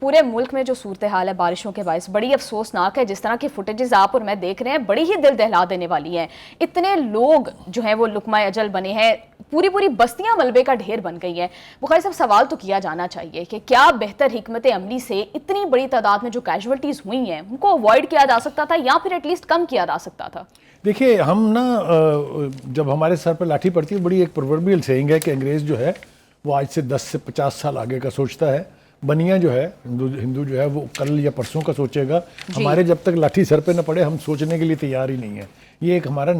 پورے ملک میں جو صورتحال ہے بارشوں کے باعث بڑی افسوسناک ہے. جس طرح کی فوٹیجز آپ اور میں دیکھ رہے ہیں بڑی ہی دل دہلا دینے والی ہیں. اتنے لوگ جو ہیں وہ لقمہ اجل بنے ہیں, پوری بستیاں ملبے کا ڈھیر بن گئی ہیں. بخاری صاحب, سوال تو کیا جانا چاہیے کہ کیا بہتر حکمت عملی سے اتنی بڑی تعداد میں جو کیجولٹیز ہوئی ہیں ان کو اوائڈ کیا جا سکتا تھا یا پھر ایٹ لیسٹ کم کیا جا سکتا تھا؟ دیکھیے, ہم نا جب ہمارے سر پہ لاٹھی پڑتی ہے, بڑی ایک پرووربیل سیئنگ ہے کہ انگریز جو ہے وہ آج سے 10 سے 50 سال آگے کا سوچتا ہے, بنیا جو ہے ہندو جو ہے وہ کل یا پرسوں کا سوچے گا. ہمارے جب تک لاٹھی سر پہ نہ پڑے ہم سوچنے کے لیے تیار ہی نہیں ہے. یہ ایک ہمارا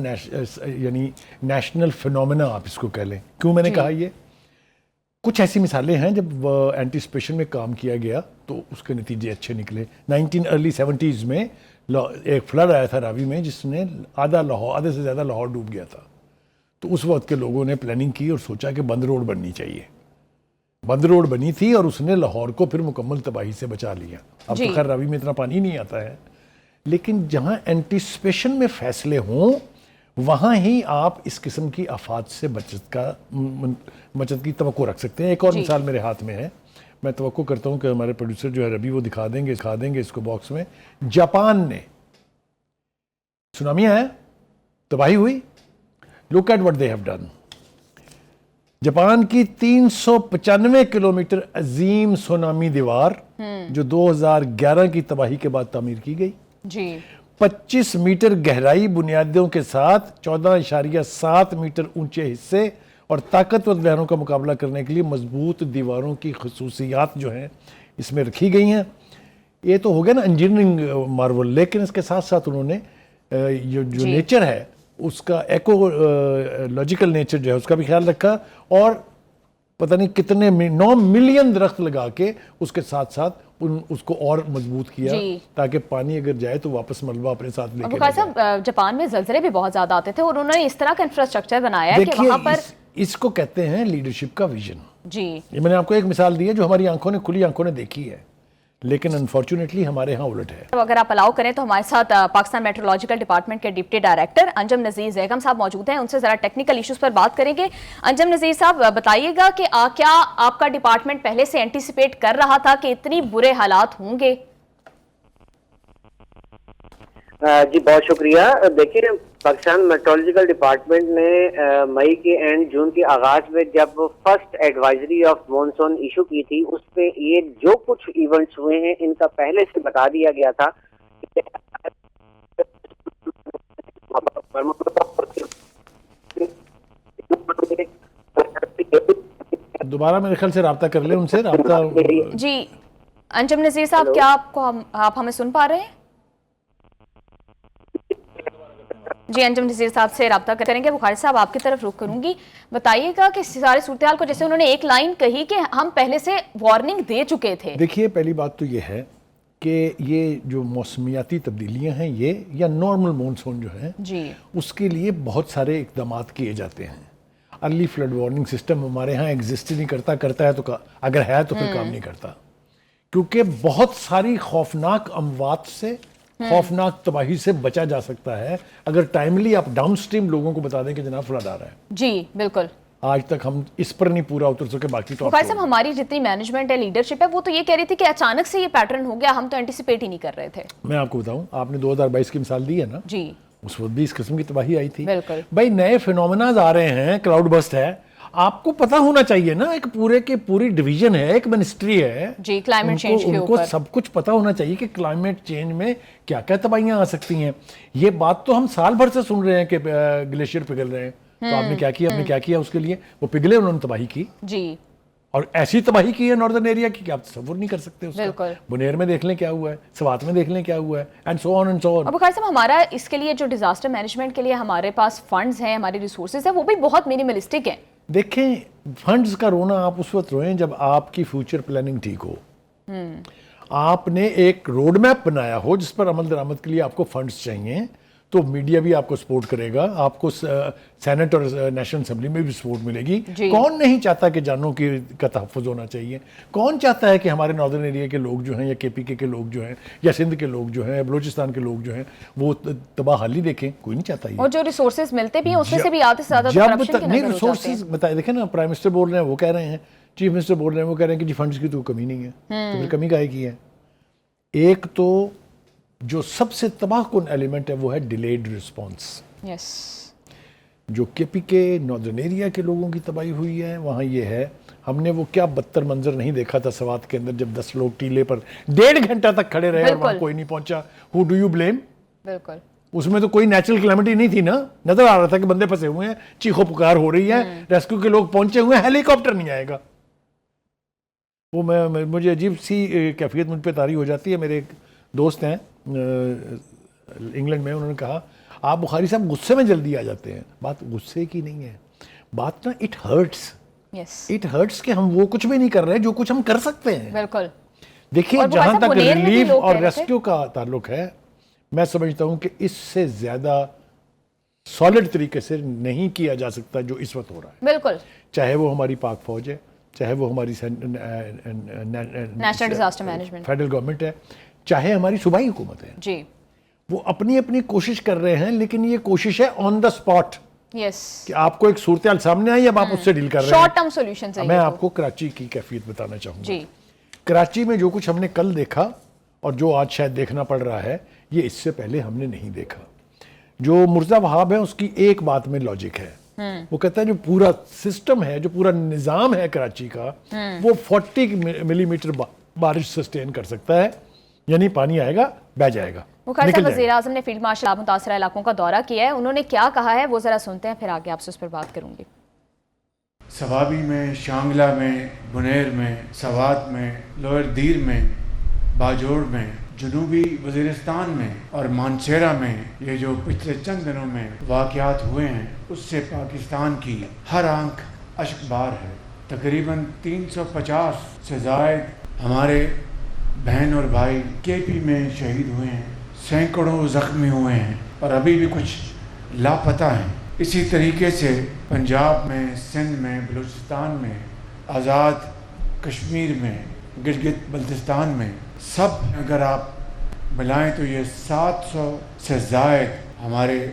یعنی نیشنل فینومینا آپ اس کو کہہ لیں. کیوں میں نے کہا یہ؟ کچھ ایسی مثالیں ہیں جب اینٹیسپیشن میں کام کیا گیا تو اس کے نتیجے اچھے نکلے. ارلی 70s میں ایک فلڈ آیا تھا راوی میں جس نے آدھے سے زیادہ لاہور ڈوب گیا تھا. تو اس وقت کے لوگوں نے پلاننگ کی اور سوچا کہ بند روڈ بننی چاہیے. بند روڈ بنی تھی اور اس نے لاہور کو پھر مکمل تباہی سے بچا لیا. اب تو خیر راوی میں اتنا پانی نہیں آتا ہے, لیکن جہاں اینٹیسپیشن میں فیصلے ہوں وہاں ہی آپ اس قسم کی آفات سے بچت کی توقع رکھ سکتے ہیں. ایک اور مثال میرے ہاتھ میں ہے, میں توقع کرتا ہوں کہ ہمارے پروڈیوسر جو ہے ربی وہ دکھا دیں گے اس کو باکس میں. جاپان نے سونامی آیا, تباہی ہوئی, look at what they have done. Japan کی 395 کلومیٹر عظیم سونامی دیوار جو 2011 کی تباہی کے بعد تعمیر کی گئی, 25 میٹر گہرائی بنیادوں کے ساتھ 14.7 میٹر اونچے حصے اور طاقتور لہروں کا مقابلہ کرنے کے لیے مضبوط دیواروں کی خصوصیات جو ہیں اس میں رکھی گئی ہیں. یہ تو ہو گیا نا انجینئرنگ مارول, لیکن اس کے ساتھ ساتھ انہوں نے جو نیچر ہے اس کا ایکو لاجیکل نیچر جو ہے اس کا بھی خیال رکھا, اور پتہ نہیں کتنے 9 ملین درخت لگا کے اس کے ساتھ ساتھ اس کو اور مضبوط کیا تاکہ پانی اگر جائے تو واپس ملبہ اپنے ساتھ لے کے جائے. صاحب, جاپان میں زلزلے بھی بہت زیادہ آتے تھے اور انہوں نے اس طرح کا انفراسٹرکچر بنایا ہے کہ وہاں پر اس کو کہتے ہیں لیڈرشپ کا ویژن. یہ میں نے آپ کو ایک مثال دی ہے جو ہماری آنکھوں نے کھلی آنکھوں نے دیکھی ہے, لیکن انفارچونیٹلی ہمارے ہاں الٹ ہے. اگر آپ الاؤ کریں تو ہمارے ساتھ پاکستان میٹرولوجیکل ڈپارٹمنٹ کے ڈپٹی ڈائریکٹر انجم نذیر زیغم صاحب موجود ہیں, ان سے ذرا ٹیکنیکل ایشوز پر بات کریں گے. انجم نذیر صاحب, بتائیے گا کہ کیا آپ کا ڈپارٹمنٹ پہلے سے اینٹیسپیٹ کر رہا تھا کہ اتنی برے حالات ہوں گے؟ جی بہت شکریہ. دیکھیے, پاکستان میٹرولوجیکل ڈپارٹمنٹ نے مئی کے اینڈ جون کے آغاز میں جب first advisory of monsoon issue کی تھی اس پہ یہ جو کچھ ایونٹس ہوئے ہیں ان کا پہلے سے بتا دیا گیا تھا. دوبارہ میرے خیال سے رابطہ کر لیں ان سے. رابطہ جی انجم نذیر صاحب, کیا آپ ہمیں سن پا رہے ہیں؟ جی انجم نذیر صاحب سے رابطہ کریں گے. بخاری صاحب, آپ کی طرف رخ کروں گی. بتائیے گا کہ سارے صورتحال کو, جیسے انہوں نے ایک لائن کہی کہ ہم پہلے سے وارننگ دے چکے تھے. دیکھیے, پہلی بات تو یہ ہے کہ یہ جو موسمیاتی تبدیلیاں ہیں یہ یا نارمل مونسون جو ہے اس کے لیے بہت سارے اقدامات کیے جاتے ہیں. ارلی فلڈ وارننگ سسٹم ہمارے ہاں ایگزسٹ نہیں کرتا ہے تو اگر ہے تو پھر کام نہیں کرتا, کیونکہ بہت ساری خوفناک اموات سے, خوفناک تباہی سے بچا جا سکتا ہے اگر ٹائملی آپ ڈاؤن سٹریم لوگوں کو بتا دیں کہ جناب فلڈ آ رہا ہے. جی بالکل. آج تک ہم اس پر نہیں پورا اتر سکے. باقی تو بخاری صاحب, ہماری جتنی مینجمنٹ ہے, لیڈرشپ ہے, وہ تو یہ کہہ رہی تھی کہ اچانک سے یہ پیٹرن ہو گیا, ہم تو اینٹیسپیٹ ہی نہیں کر رہے تھے. میں آپ کو بتاؤں, آپ نے 2022 کی مثال دی ہے نا, جی اس وقت بھی اس قسم کی تباہی آئی تھی. بالکل. بھائی نئے فینومیناز آ رہے ہیں, کلاؤڈ بسٹ ہے, آپ کو پتا ہونا چاہیے نا. ایک پوری ڈویژن ہے, ایک منسٹری ہے, جی کلائمیٹ چینج کے اوپر ان کو سب کچھ پتا ہونا چاہیے کہ کلائمیٹ چینج میں کیا کیا تباہیاں آ سکتی ہیں. یہ بات تو ہم سال بھر سے سن رہے ہیں کہ گلیشیئر پگھل رہے ہیں, تو آپ نے کیا کیا اس کے لیے؟ وہ پگھلے, انہوں نے تباہی کی. جی, اور ایسی تباہی کی ہے ناردرن ایریا کی کہ آپ تصور نہیں کر سکتے اس کا. بنیر میں دیکھ لیں کیا ہوا ہے, سوات میں دیکھ لیں کیا ہوا ہے, and so on and so آن. اب بخاری صاحب, ہمارا اس کے لیے جو ڈیزاسٹر مینجمنٹ کے لیے ہمارے پاس فنڈز ہیں, ہماری ریسورسز ہیں, وہ بھی بہت منیملسٹک ہیں. دیکھیں, فنڈز کا رونا آپ اس وقت روئیں جب آپ کی فیوچر پلاننگ ٹھیک ہو. آپ نے ایک روڈ میپ بنایا ہو جس پر عمل درآمد کے لیے آپ کو فنڈز چاہیے, تو میڈیا بھی آپ کو سپورٹ کرے گا, آپ کو سینٹ اور نیشنل اسمبلی میں بھی سپورٹ ملے گی. کون نہیں چاہتا کہ جانوں کا تحفظ ہونا چاہیے؟ کون چاہتا ہے کہ ہمارے ناردرن ایریا کے لوگ جو ہیں, یا کے پی کے لوگ جو ہیں, یا سندھ کے لوگ جو ہیں, بلوچستان کے لوگ جو ہیں, وہ تباہ حالی دیکھیں؟ کوئی نہیں چاہتا. اور جو ریسورسز ملتے بھی ہیں اس میں سے بھی آدھے سے زیادہ کرپشن کے نظر ہو جاتے ہیں. ریسورسز بتائیں, دیکھیں نا, پرائم منسٹر بول رہے ہیں, وہ کہہ رہے ہیں چیف منسٹر بول رہے ہیں، وہ کہہ رہے ہیں کہ جی فنڈز کی تو کمی نہیں ہے. تو پھر کمی کاہے کی ہے؟ ایک تو جو سب سے تباہ کن ایلیمنٹ ہے وہ ہے ڈیلیڈ رسپانس. یس. جو کے پی کے ناردرن ایریا کے لوگوں کی تباہی ہوئی ہے وہاں یہ ہے، ہم نے وہ کیا بدتر منظر نہیں دیکھا تھا سوات کے اندر جب 10 لوگ ٹیلے پر 1.5 گھنٹہ تک کھڑے رہے اور وہاں کوئی نہیں پہنچا. Who do you blame? بالکل. اس میں تو کوئی نیچرل کلیمٹی نہیں تھی نا، نظر آ رہا تھا کہ بندے پھنسے ہوئے ہیں، چیخو پکار ہو رہی ہے، ریسکیو کے لوگ پہنچے ہوئے ہیں، ہیلی کاپٹر نہیں آئے گا. وہ مجھے عجیب سی کیفیت مجھ پہ طاری ہو جاتی ہے. میرے ایک دوست ہیں انگلینڈ میں، انہوں نے کہا آپ بخاری صاحب غصے میں جلدی آ جاتے ہیں. بات غصے کی نہیں ہے، بات نا اٹ ہرٹس. اٹ ہرٹس کہ ہم وہ کچھ بھی نہیں کر رہے جو کچھ ہم کر سکتے ہیں. بالکل. دیکھیے جہاں تک ریلیف اور ریسکیو کا تعلق ہے، میں سمجھتا ہوں کہ اس سے زیادہ سالڈ طریقے سے نہیں کیا جا سکتا جو اس وقت ہو رہا ہے. بالکل. چاہے وہ ہماری پاک فوج ہے، چاہے وہ ہماری national disaster management federal government ہے، چاہے ہماری صوبائی حکومت ہے. جی. وہ اپنی اپنی کوشش کر رہے ہیں، لیکن یہ کوشش ہے آن دا اسپاٹ. یس. کہ آپ کو ایک صورتحال سامنے آئی، اب آپ اس سے ڈیل کر رہے ہیں. شارٹ ٹرم سولوشن سے. میں آپ کو کراچی کی کیفیت بتانا چاہوں گا. جی. کراچی میں جو کچھ ہم نے کل دیکھا اور جو آج شاید دیکھنا پڑ رہا ہے، یہ اس سے پہلے ہم نے نہیں دیکھا. جو مرزا وہاب ہے اس کی ایک بات میں لاجک ہے، وہ کہتا ہے جو پورا سسٹم ہے، جو پورا نظام ہے کراچی کا، وہ 40 ملی میٹر بارش سسٹین کر سکتا ہے، یعنی پانی آئے گا بہ جائے گا. مخیر صاحب، وزیر اعظم نے فیلڈ مارشل متاثرہ علاقوں کا دورہ کیا ہے، انہوں نے کیا کہا ہے وہ ذرا سنتے ہیں، پھر آگے آپ سے اس پر بات کروں گی. سوابی میں، شانگلہ میں، بنیر میں، سوات میں، لوئر دیر میں، باجوڑ میں، جنوبی وزیرستان میں اور مانسیرا میں یہ جو پچھلے چند دنوں میں واقعات ہوئے ہیں، اس سے پاکستان کی ہر آنکھ اشک بار ہے. تقریباً 350 سے زائد ہمارے بہن اور بھائی کے پی میں شہید ہوئے ہیں، سینکڑوں زخمی ہوئے ہیں اور ابھی بھی کچھ لاپتہ ہیں. اسی طریقے سے پنجاب میں، سندھ میں، بلوچستان میں، آزاد کشمیر میں، گلگت بلتستان میں، سب اگر آپ ملائیں تو یہ 700 سے زائد ہمارے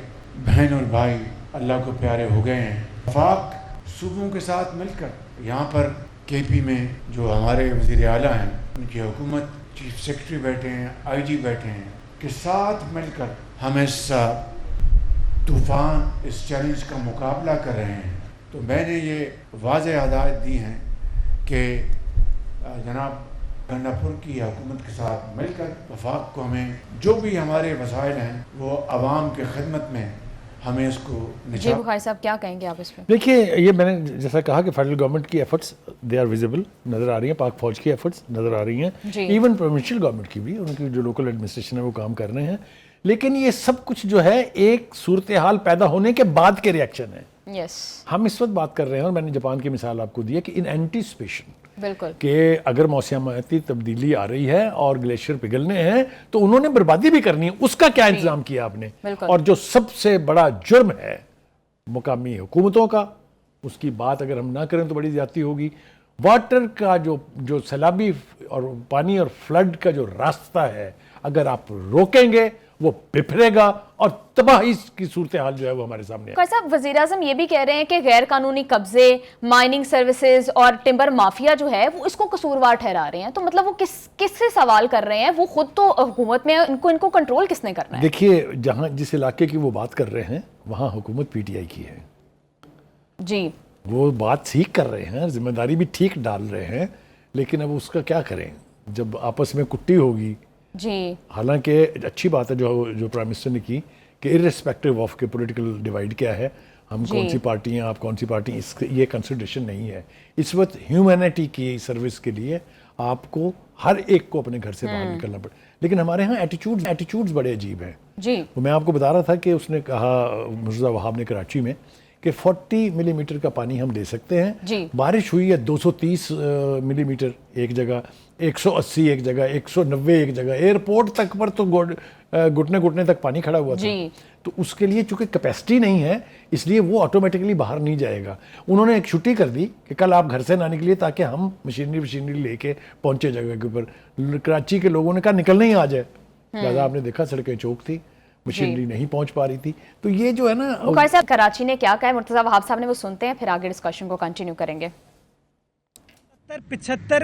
بہن اور بھائی اللہ کو پیارے ہو گئے ہیں. وفاق صوبوں کے ساتھ مل کر یہاں پر کے پی میں جو ہمارے وزیر اعلیٰ ہیں، ان کی حکومت، چیف سیکرٹری بیٹھے ہیں، آئی جی بیٹھے ہیں، کے ساتھ مل کر ہم اس طوفان، اس چیلنج کا مقابلہ کر رہے ہیں. تو میں نے یہ واضح ہدایت دی ہیں کہ جناب گنڈا پور کی حکومت کے ساتھ مل کر وفاق کو ہمیں جو بھی ہمارے وسائل ہیں وہ عوام کے خدمت میں ہمیں اس کو جی. بخاری صاحب کیا کہیں گے آپ اس پہ؟ دیکھیے یہ میں نے جیسا کہا کہ فیڈرل گورنمنٹ کی ایفرٹس دے آر ویزیبل نظر آ رہی ہیں، پاک فوج کی ایفرٹس نظر آ رہی ہیں، ایون پروونشل گورنمنٹ کی بھی، ان کی جو لوکل ایڈمنسٹریشن ہے وہ کام کر رہے ہیں. لیکن یہ سب کچھ جو ہے ایک صورتحال پیدا ہونے کے بعد کے ریئیکشن ہے. یس. ہم اس وقت بات کر رہے ہیں، اور میں نے جاپان کی مثال آپ کو دی ہے کہ ان اینٹیسپیشن، بالکل، کہ اگر موسمیاتی تبدیلی آ رہی ہے اور گلیشیئر پگھلنے ہیں تو انہوں نے بربادی بھی کرنی ہے. اس کا کیا انتظام کیا آپ نے؟ اور جو سب سے بڑا جرم ہے مقامی حکومتوں کا، اس کی بات اگر ہم نہ کریں تو بڑی زیادتی ہوگی. واٹر کا جو سیلابی اور پانی اور فلڈ کا جو راستہ ہے، اگر آپ روکیں گے وہ بپھرے گا اور تباہی کی صورتحال جو ہے وہ ہمارے سامنے ہے. صاحب وزیر اعظم یہ بھی کہہ رہے ہیں کہ غیر قانونی قبضے، مائننگ سروسز اور ٹمبر مافیا جو ہے وہ اس کو قصوروار ٹھہرا رہے ہیں. تو مطلب وہ کس سے سوال کر رہے ہیں؟ وہ خود تو حکومت میں ان کو کنٹرول کس نے کرنا ہے؟ دیکھیے جس علاقے کی وہ بات کر رہے ہیں وہاں حکومت پی ٹی آئی کی ہے. جی. وہ بات ٹھیک کر رہے ہیں، ذمہ داری بھی ٹھیک ڈال رہے ہیں، لیکن اب اس کا کیا کریں جب آپس میں کٹی ہوگی. جی. حالانکہ اچھی بات ہے جو پرائم منسٹر نے کی کہ ارریسپیکٹو آف کے پولیٹیکل ڈیوائیڈ کیا ہے، ہم کون سی پارٹی ہیں، آپ کون سی پارٹی ہیں، یہ کنسیڈریشن نہیں ہے. اس وقت ہیومینٹی کی سروس کے لیے آپ کو ہر ایک کو اپنے گھر سے باہر نکلنا پڑے. لیکن ہمارے ہاں ایٹیچیوڈز بڑے عجیب ہیں. جی. میں آپ کو بتا رہا تھا کہ اس نے کہا مرزا وہاب نے کراچی میں کہ 40 ملی میٹر کا پانی ہم دے سکتے ہیں. جی. بارش ہوئی ہے 230 ملی میٹر ایک جگہ، 180 ایک جگہ، 190 ایک جگہ. ایئرپورٹ تک پر تو گھٹنے تک پانی کھڑا ہوا تھا. جی. تو اس کے لیے چونکہ کیپیسٹی نہیں ہے اس لیے وہ آٹومیٹکلی باہر نہیں جائے گا. انہوں نے ایک چھٹی کر دی کہ کل آپ گھر سے نہ نکلیے تاکہ ہم مشینری لے کے پہنچے جگہ کے اوپر. کراچی کے لوگوں نے کہا نکلنا ہی آ جائے، لہٰذا آپ نے دیکھا سڑکیں چوک تھی، مشینری نہیں پہنچ پا رہی تھی. تو یہ جو ہے نا بخاری صاحب کراچی نے کیا کہا ہے مرتضیٰ وہاب صاحب نے، وہ سنتے ہیں پھر آگے ڈسکشن کو کنٹینیو کریں گے. 75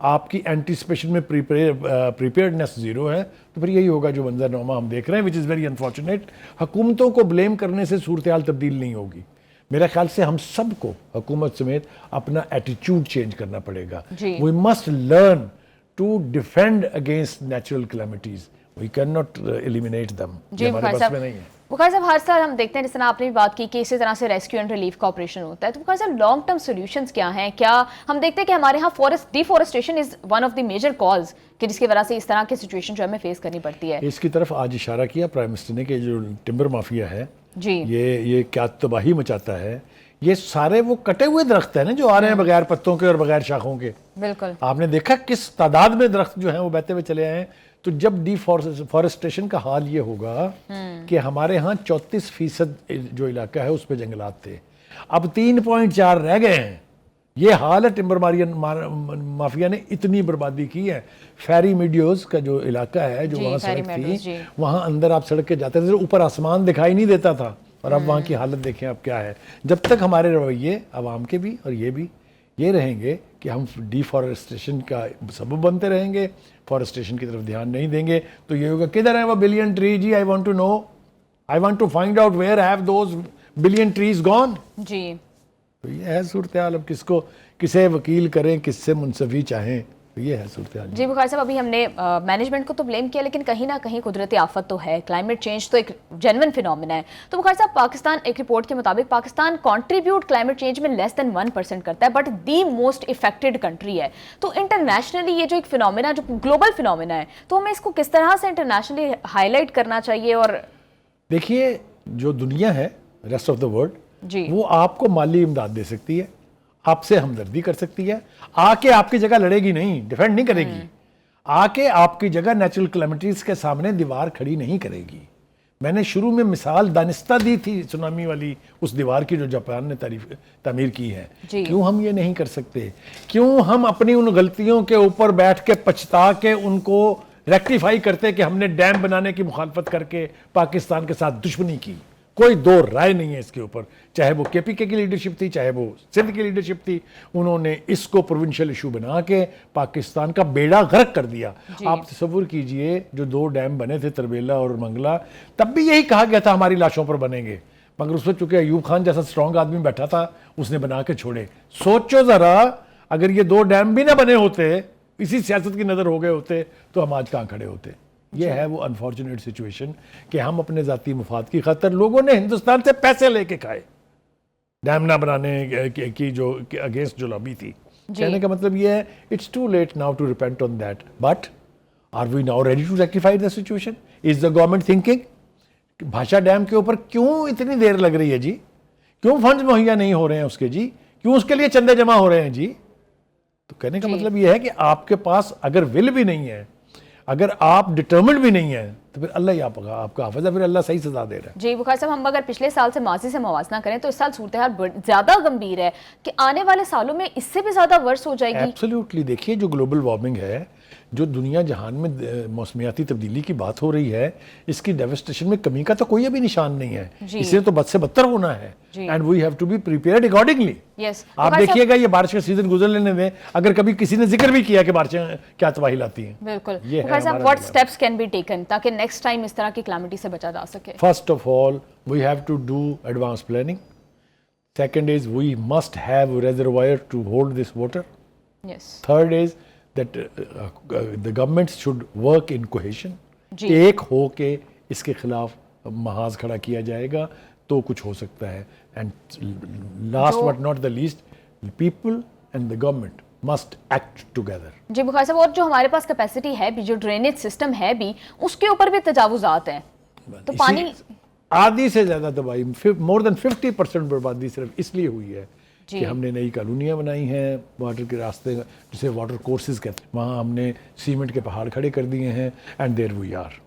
آپ کی اینٹیسپیشن میں پریپیئرڈنس زیرو ہے, تو پھر یہی ہوگا جو منظر نامہ ہم دیکھ رہے ہیں, وچ از ویری انفارچونیٹ. حکومتوں کو بلیم کرنے سے صورتحال تبدیل نہیں ہوگی. میرا خیال سے ہم سب کو حکومت سمیت اپنا ایٹیچیوڈ چینج کرنا پڑے گا. We must learn to defend against natural calamities. We can not eliminate them. یہ ہمارے بس میں نہیں ہے. بخاری صاحب ہر سال ہم دیکھتے ہیں, جس طرح آپ نے بھی بات کی کہ اسی طرح سے ریسکیو اینڈ ریلیف کا آپریشن ہوتا ہے, تو بخاری صاحب لانگ ٹرم سولوشنز کیا ہیں؟ کیا ہم دیکھتے ہیں کہ ہمارے ہاں deforestation is one of the major cause کہ جس کی وجہ سے اس طرح کی سچویشن جو ہمیں فیس کرنی پڑتی ہے. اس کی طرف آج اشارہ کیا پرائم منسٹر نے کہ جو ٹمبر مافیا ہے جی یہ کیا تباہی مچاتا ہے. یہ سارے وہ کٹے ہوئے درخت ہیں نا جو آ رہے ہیں بغیر پتوں کے اور بغیر شاخوں کے. بالکل آپ نے دیکھا کس تعداد میں درخت جو ہیں وہ بہتے ہوئے چلے آئے ہیں. تو جب ڈیفورسٹیشن کا حال یہ ہوگا کہ ہمارے ہاں 34% جو علاقہ ہے اس پہ جنگلات تھے, اب 3.4 رہ گئے ہیں. یہ حال ہے ٹمبر مافیا نے اتنی بربادی کی ہے. فیری میڈیوز کا جو علاقہ ہے جو وہاں سڑک تھی وہاں اندر آپ سڑک کے جاتے تھے اوپر آسمان دکھائی نہیں دیتا تھا, اور اب وہاں کی حالت دیکھیں اب کیا ہے. جب تک ہمارے رویے عوام کے بھی اور یہ بھی یہ رہیں گے کہ ہم ڈیفارسٹیشن کا سبب بنتے رہیں گے, فارسٹیشن کی طرف دھیان نہیں دیں گے, تو یہ ہوگا کدھر ہے وہ بلین ٹری جی, I want to know, I want to find out where have those billion trees gone. جی تو یہ ہے صورتحال. اب کس کو کسے وکیل کریں, کس سے منصفی چاہیں, تو یہ ہے صورتحال. جی بخاری صاحب, ابھی ہم نے مینجمنٹ کو تو بلیم کیا, لیکن کہیں نہ کہیں قدرتی آفت تو ہے. کلائمیٹ چینج تو ایک جینوئن فینومینا ہے. تو بخاری صاحب پاکستان, ایک رپورٹ کے مطابق پاکستان کنٹریبیوٹ کلائمیٹ چینج میں لیس دین 1% کرتا ہے, but the most affected country ہے. تو انٹرنیشنلی یہ جو ایک فینومینا, جو گلوبل فینومینا ہے, تو ہمیں اس کو کس طرح سے انٹرنیشنلی ہائی لائٹ کرنا چاہیے؟ اور دیکھیے جو دنیا ہے ریسٹ آف دا ورلڈ وہ آپ کو مالی امداد دے سکتی ہے, آپ سے ہمدردی کر سکتی ہے, آ کے آپ کی جگہ لڑے گی نہیں, ڈیفینڈ نہیں کرے گی, آ کے آپ کی جگہ نیچرل کلیمٹیز کے سامنے دیوار کھڑی نہیں کرے گی. میں نے شروع میں مثال دانستہ دی تھی سونامی والی, اس دیوار کی جو جاپان نے تعمیر کی ہے. کیوں ہم یہ نہیں کر سکتے؟ کیوں ہم اپنی ان غلطیوں کے اوپر بیٹھ کے پچھتا کے ان کو ریکٹیفائی کرتے کہ ہم نے ڈیم بنانے کی مخالفت کر کے پاکستان کے ساتھ دشمنی کی؟ کوئی دو رائے نہیں ہے اس کے اوپر, چاہے وہ کے پی کے کی لیڈرشپ تھی, چاہے وہ سندھ کی لیڈرشپ تھی, انہوں نے اس کو پروونشل ایشو بنا کے پاکستان کا بیڑا غرق کر دیا. آپ تصور کیجئے جو 2 ڈیم بنے تھے تربیلا اور منگلا, تب بھی یہی کہا گیا تھا ہماری لاشوں پر بنیں گے, مگر اس وقت چونکہ ایوب خان جیسا اسٹرانگ آدمی بیٹھا تھا اس نے بنا کے چھوڑے. سوچو ذرا اگر یہ 2 ڈیم بھی نہ بنے ہوتے, اسی سیاست کی نظر ہو گئے ہوتے, تو ہم آج کہاں کھڑے ہوتے. یہ ہے وہ انفارچونیٹ سچویشن کہ ہم اپنے ذاتی مفاد کی خاطر, لوگوں نے ہندوستان سے پیسے لے کے کھائے ڈیم نہ بنانے کی جو اگینسٹ جو لابی تھی. کہنے کا مطلب یہ ہے it's too late now to repent on that, but are we now ready to rectify the situation? Is the government thinking Bhasha dam کے اوپر کیوں اتنی دیر لگ رہی ہے جی, کیوں فنڈز مہیا نہیں ہو رہے ہیں اس کے جی, کیوں اس کے لیے چندے جمع ہو رہے ہیں جی؟ تو کہنے کا مطلب یہ ہے کہ آپ کے پاس اگر ول بھی نہیں ہے, اگر آپ ڈٹرمنڈ بھی نہیں ہیں, تو پھر اللہ ہی آپ کا حافظ ہے, پھر اللہ صحیح سزا دے رہا ہے. جی بخاری صاحب, ہم اگر پچھلے سال سے ماضی سے موازنہ کریں تو اس سال صورتحال زیادہ گمبھیر ہے کہ آنے والے سالوں میں اس سے بھی زیادہ ورس ہو جائے گی. ایبسلیوٹلی. دیکھیے جو گلوبل وارمنگ ہے, جو دنیا جہان میں موسمیاتی تبدیلی کی بات ہو رہی ہے, اس کی ڈیوسٹیشن میں کمی کا تو کوئی ابھی نشان نہیں ہے. اس سے تو بد سے بدتر ہونا ہے, and we have to be prepared accordingly. آپ دیکھیے گا یہ بارش کا سیزن گزر لینے میں, اگر کبھی کسی نے ذکر بھی کیا کہ بارشیں کیا تباہی لاتی ہیں. بالکل. what steps can be taken تاکہ نیکسٹ ٹائم اس طرح کی کلیمٹی سے بچا جا سکے؟ First of all, we have to do advanced planning. Second is we must have a reservoir to hold this water. Yes. Third is that the governments should work in cohesion. ایک ہو کے اس کے خلاف محاذ کھڑا کیا جائے گا تو کچھ ہو سکتا ہے. And last but not the least, people and the government must act together. جی بخاری صاحب, اور جو ہمارے پاس کیپیسٹی ہے بھی, جو ڈرینیج سسٹم ہے بھی, اس کے اوپر بھی تجاوزات ہیں. تو پانی آدھی سے زیادہ تباہی, more than 50% بربادی صرف اس لیے ہوئی ہے کہ ہم نے نئی کالونیاں بنائی ہیں واٹر کے راستے, جسے واٹر کورسز کہتے ہیں, وہاں ہم نے سیمنٹ کے پہاڑ کھڑے کر دیے ہیں, اینڈ دیر وی آر.